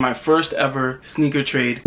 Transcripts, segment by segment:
my first ever sneaker trade.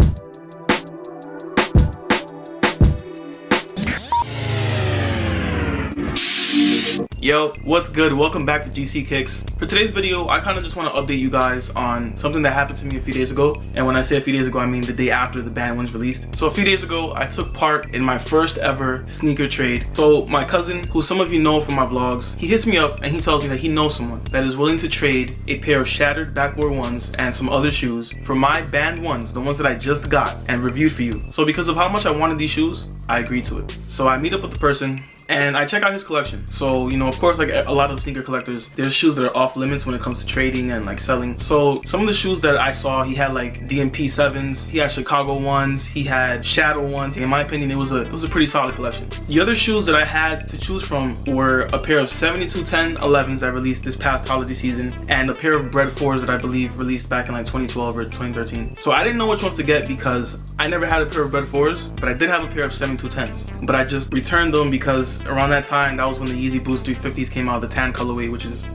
Yo, what's good? Welcome back to GCKicks. For today's video, I kind of just want to update you guys on something that happened to me a few days ago. And when I say a few days ago, I mean the day after the band was released. So a few days ago, I took part in my first ever sneaker trade. So my cousin, who some of you know from my vlogs, he hits me up and he tells me that he knows someone that is willing to trade a pair of shattered backboard ones and some other shoes for my band ones, the ones that I just got and reviewed for you. So because of how much I wanted these shoes, I agreed to it. So I meet up with the person and I check out his collection. So, you know, of course, like a lot of sneaker collectors, there's shoes that are off limits when it comes to trading and like selling. So some of the shoes that I saw, he had like DMP 7s, he had Chicago ones, he had Shadow ones. In my opinion, it was a pretty solid collection. The other shoes that I had to choose from were a pair of 7210 11s that released this past holiday season and a pair of Bread 4s that I believe released back in like 2012 or 2013. So I didn't know which ones to get because I never had a pair of Bread 4s, but I did have a pair of 7210s. But I just returned them because around that time, that was when the Yeezy Boost 350s came out, the tan colorway, which is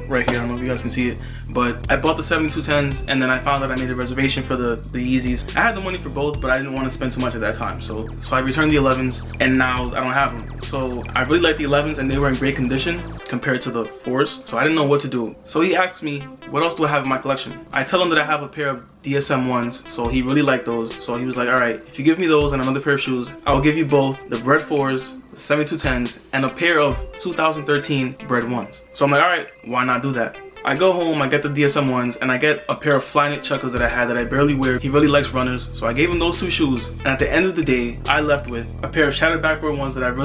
right here. I don't know if you guys can see it, but I bought the 7210s and then I found that I made a reservation for the Yeezys. I had the money for both, but I didn't want to spend too much at that time, so I returned the 11s and now I don't have them. So I really like the 11s and they were in great condition compared to the 4s, so I didn't know what to do. So he asked me, what else do I have in my collection? I tell him that I have a pair of DSM 1s, so he really liked those. So he was like, all right, if you give me those and another pair of shoes, I'll give you both the Bread 4s, 7210s, and a pair of 2013 Bread 1s. So I'm like, all right, why not do that? I go home, I get the DSM 1s, and I get a pair of Flyknit Chuckers that I had that I barely wear. He really likes runners, so I gave him those two shoes. And at the end of the day, I left with a pair of shattered backboard ones that I've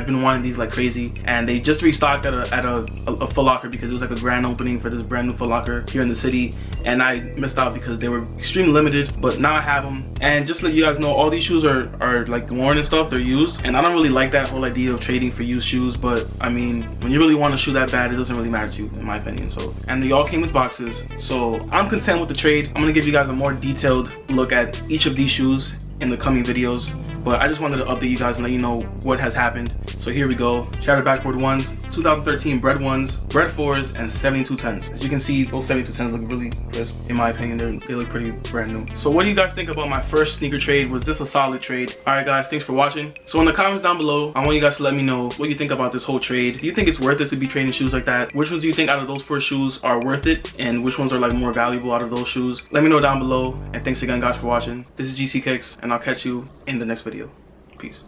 been wanting these like crazy. And they just restocked at a Foot Locker because it was like a grand opening for this brand new Foot Locker here in the city. And I missed out because they were extremely limited, but now I have them. And just to let you guys know, all these shoes are like worn and stuff, they're used. And I don't really like that whole idea of trading for used shoes, but I mean, when you really want a shoe that bad, it doesn't really matter to you, in my opinion. So, and they all came with boxes, so I'm content with the trade. I'm gonna give you guys a more detailed look at each of these shoes in the coming videos, but I just wanted to update you guys and let you know what has happened. So here we go. Shattered backboard 1s, 2013 Bread 1s, Bread 4s, and 7210s. As you can see, those 7210s look really crisp. In my opinion, they look pretty brand new. So what do you guys think about my first sneaker trade? Was this a solid trade? Alright guys, thanks for watching. So in the comments down below, I want you guys to let me know what you think about this whole trade. Do you think it's worth it to be trading shoes like that? Which ones do you think out of those 4 shoes are worth it? And which ones are like more valuable out of those shoes? Let me know down below. And thanks again guys for watching. This is GCKicks, and I'll catch you in the next video. Peace.